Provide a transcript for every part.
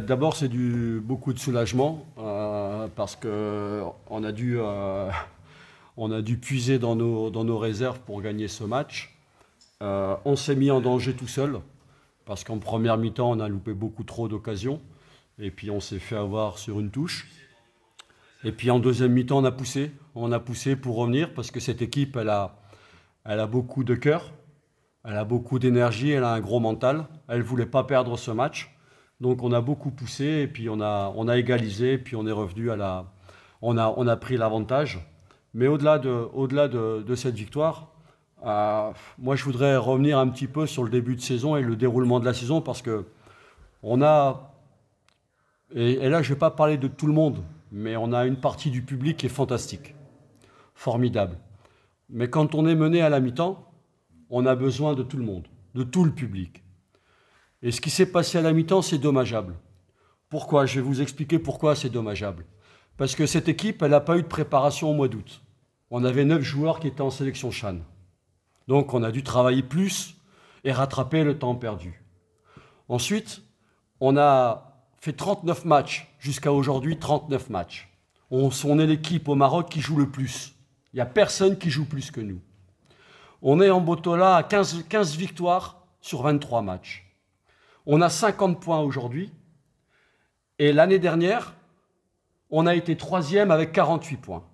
D'abord, c'est beaucoup de soulagement parce qu'on a dû puiser dans nos réserves pour gagner ce match. On s'est mis en danger tout seul parce qu'en première mi-temps, on a loupé beaucoup trop d'occasions et puis on s'est fait avoir sur une touche. Et puis en deuxième mi-temps, on a poussé pour revenir parce que cette équipe, elle a beaucoup de cœur, elle a beaucoup d'énergie, elle a un gros mental. Elle ne voulait pas perdre ce match. Donc on a beaucoup poussé et puis on a égalisé, puis on est revenu on a pris l'avantage. Mais au-delà de cette victoire, moi je voudrais revenir un petit peu sur le début de saison et le déroulement de la saison parce que et là je ne vais pas parler de tout le monde, mais on a une partie du public qui est fantastique, formidable. Mais quand on est mené à la mi-temps, on a besoin de tout le monde, de tout le public. Et ce qui s'est passé à la mi-temps, c'est dommageable. Pourquoi? Je vais vous expliquer pourquoi c'est dommageable. Parce que cette équipe, elle n'a pas eu de préparation au mois d'août. On avait 9 joueurs qui étaient en sélection CHAN. Donc on a dû travailler plus et rattraper le temps perdu. Ensuite, on a fait 39 matchs. Jusqu'à aujourd'hui, 39 matchs. On est l'équipe au Maroc qui joue le plus. Il n'y a personne qui joue plus que nous. On est en Botola à 15 victoires sur 23 matchs. On a 50 points aujourd'hui. Et l'année dernière, on a été 3e avec 48 points.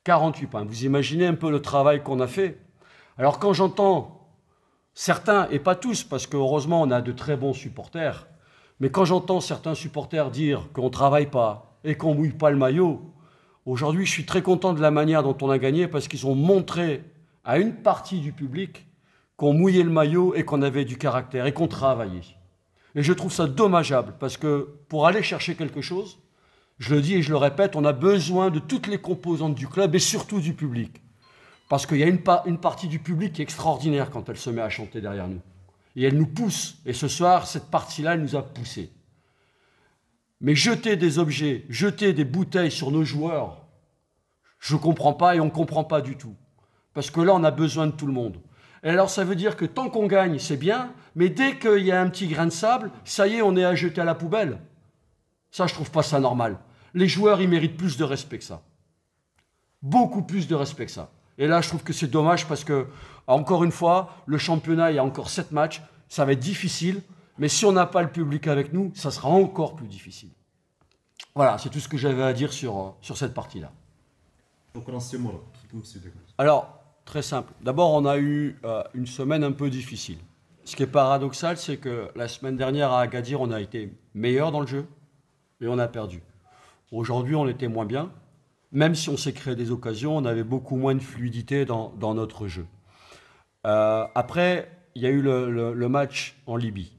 48 points. Vous imaginez un peu le travail qu'on a fait. Alors quand j'entends certains, et pas tous, parce que heureusement on a de très bons supporters, mais quand j'entends certains supporters dire qu'on ne travaille pas et qu'on ne mouille pas le maillot, aujourd'hui je suis très content de la manière dont on a gagné parce qu'ils ont montré à une partie du public qu'on mouillait le maillot et qu'on avait du caractère et qu'on travaillait. Et je trouve ça dommageable parce que pour aller chercher quelque chose, je le dis et je le répète, on a besoin de toutes les composantes du club et surtout du public. Parce qu'il y a une partie du public qui est extraordinaire quand elle se met à chanter derrière nous. Et elle nous pousse. Et ce soir, cette partie-là, elle nous a poussés. Mais jeter des objets, jeter des bouteilles sur nos joueurs, je ne comprends pas et on ne comprend pas du tout. Parce que là, on a besoin de tout le monde. Et alors, ça veut dire que tant qu'on gagne, c'est bien, mais dès qu'il y a un petit grain de sable, ça y est, on est à jeter à la poubelle. Ça, je ne trouve pas ça normal. Les joueurs, ils méritent plus de respect que ça. Beaucoup plus de respect que ça. Et là, je trouve que c'est dommage parce que, encore une fois, le championnat, il y a encore 7 matchs, ça va être difficile, mais si on n'a pas le public avec nous, ça sera encore plus difficile. Voilà, c'est tout ce que j'avais à dire sur cette partie-là. Alors, très simple. D'abord, on a eu une semaine un peu difficile. Ce qui est paradoxal, c'est que la semaine dernière à Agadir, on a été meilleur dans le jeu et on a perdu. Aujourd'hui, on était moins bien. Même si on s'est créé des occasions, on avait beaucoup moins de fluidité dans notre jeu. Après, il y a eu le match en Libye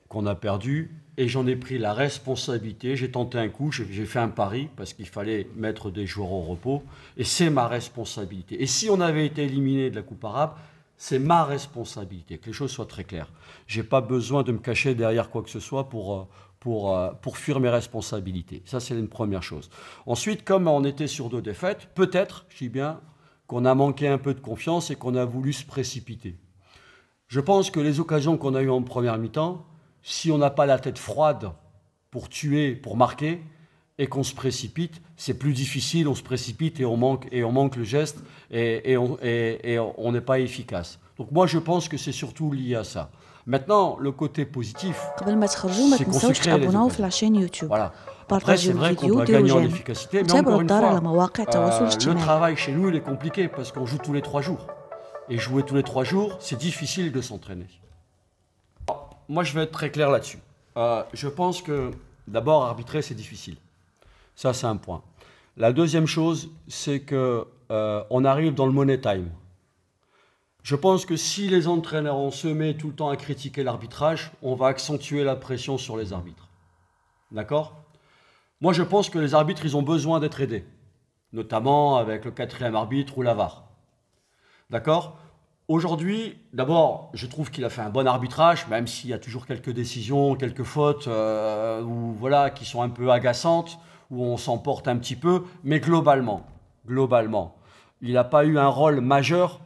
qu'on a perdu et j'en ai pris la responsabilité. J'ai tenté un coup, j'ai fait un pari parce qu'il fallait mettre des joueurs au repos et c'est ma responsabilité. Et si on avait été éliminé de la Coupe arabe, c'est ma responsabilité, que les choses soient très claires. Je n'ai pas besoin de me cacher derrière quoi que ce soit pour fuir mes responsabilités. Ça, c'est une première chose. Ensuite, comme on était sur 2 défaites, peut-être, je dis bien, qu'on a manqué un peu de confiance et qu'on a voulu se précipiter. Je pense que les occasions qu'on a eues en première mi-temps, si on n'a pas la tête froide pour tuer, pour marquer, et qu'on se précipite, c'est plus difficile, on se précipite et on manque le geste et on n'est pas efficace. Donc moi, je pense que c'est surtout lié à ça. Maintenant, le côté positif, c'est qu'on se crée les occasions. Voilà. Après, c'est vrai qu'on doit gagner en efficacité, mais encore une fois, le travail chez nous, il est compliqué parce qu'on joue tous les 3 jours. Et jouer tous les 3 jours, c'est difficile de s'entraîner. Moi, je vais être très clair là-dessus. Je pense que, d'abord, arbitrer, c'est difficile. Ça, c'est un point. La deuxième chose, c'est qu'on arrive dans le money time. Je pense que si les entraîneurs, on se met tout le temps à critiquer l'arbitrage, on va accentuer la pression sur les arbitres. D'accord? Moi, je pense que les arbitres, ils ont besoin d'être aidés, notamment avec le quatrième arbitre ou la VAR. D'accord? Aujourd'hui, d'abord, je trouve qu'il a fait un bon arbitrage, même s'il y a toujours quelques décisions, quelques fautes, voilà, qui sont un peu agaçantes, où on s'emporte un petit peu, mais globalement, il n'a pas eu un rôle majeur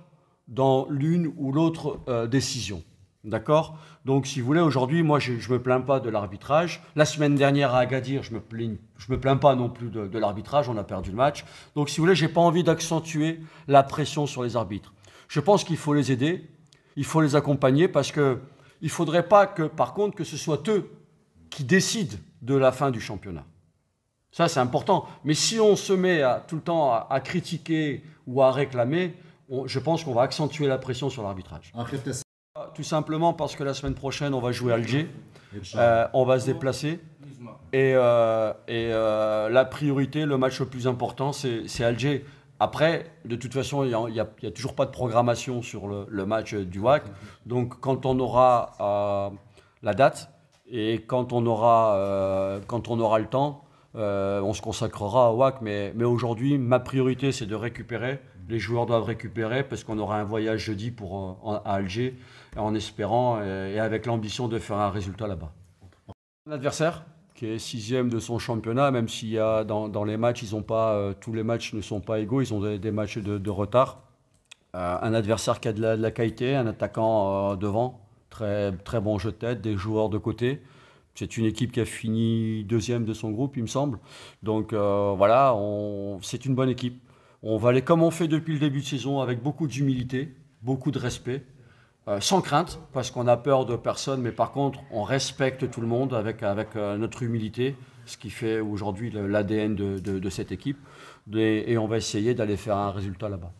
dans l'une ou l'autre décision. D'accord? Donc, si vous voulez, aujourd'hui, moi, je ne me plains pas de l'arbitrage. La semaine dernière à Agadir, je me plains pas non plus de l'arbitrage, on a perdu le match. Donc, si vous voulez, j'ai pas envie d'accentuer la pression sur les arbitres. Je pense qu'il faut les aider, il faut les accompagner parce que il faudrait pas que, par contre, que ce soit eux qui décident de la fin du championnat. Ça, c'est important. Mais si on se met tout le temps à critiquer ou à réclamer, je pense qu'on va accentuer la pression sur l'arbitrage. Tout simplement parce que la semaine prochaine, on va jouer à Alger. On va se déplacer. Et la priorité, le match le plus important, c'est Alger. Après, de toute façon, il n'y a toujours pas de programmation sur le match du WAC. Donc, quand on aura la date et quand on aura le temps, on se consacrera au WAC. Mais aujourd'hui, ma priorité, c'est de récupérer. Les joueurs doivent récupérer parce qu'on aura un voyage jeudi à Alger, en espérant et avec l'ambition de faire un résultat là-bas. Un adversaire qui est 6e de son championnat, même s'il y a dans les matchs, tous les matchs ne sont pas égaux, ils ont des matchs de retard. Un adversaire qui a de la qualité, un attaquant devant, très, très bon jeu de tête, des joueurs de côté. C'est une équipe qui a fini 2e de son groupe, il me semble. Donc voilà, c'est une bonne équipe. On va aller comme on fait depuis le début de saison, avec beaucoup d'humilité, beaucoup de respect. Sans crainte, parce qu'on a peur de personne, mais par contre, on respecte tout le monde avec notre humilité, ce qui fait aujourd'hui l'ADN de cette équipe. Et on va essayer d'aller faire un résultat là-bas.